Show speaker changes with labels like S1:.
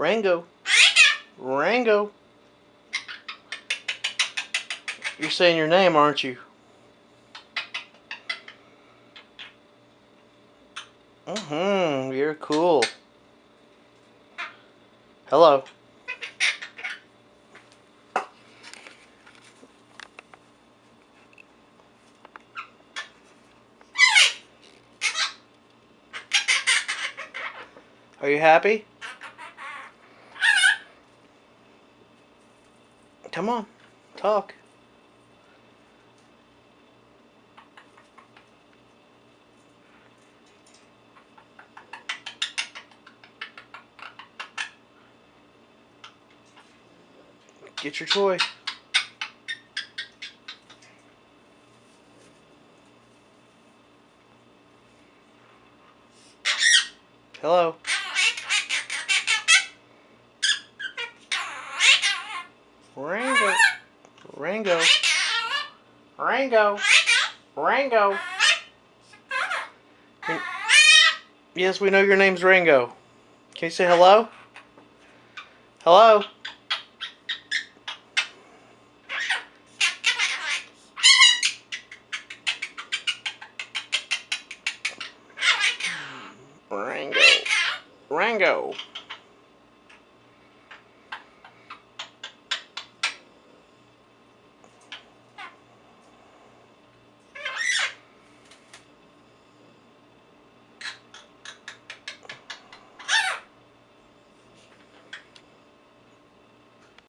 S1: Rango. Rango. You're saying your name, aren't you? You're cool. Hello. Are you happy? Come on, talk. Get your toy. Hello. Rango. Rango. Rango. Rango. Yes, we know your name's Rango. Can you say hello? Hello? Rango. Rango.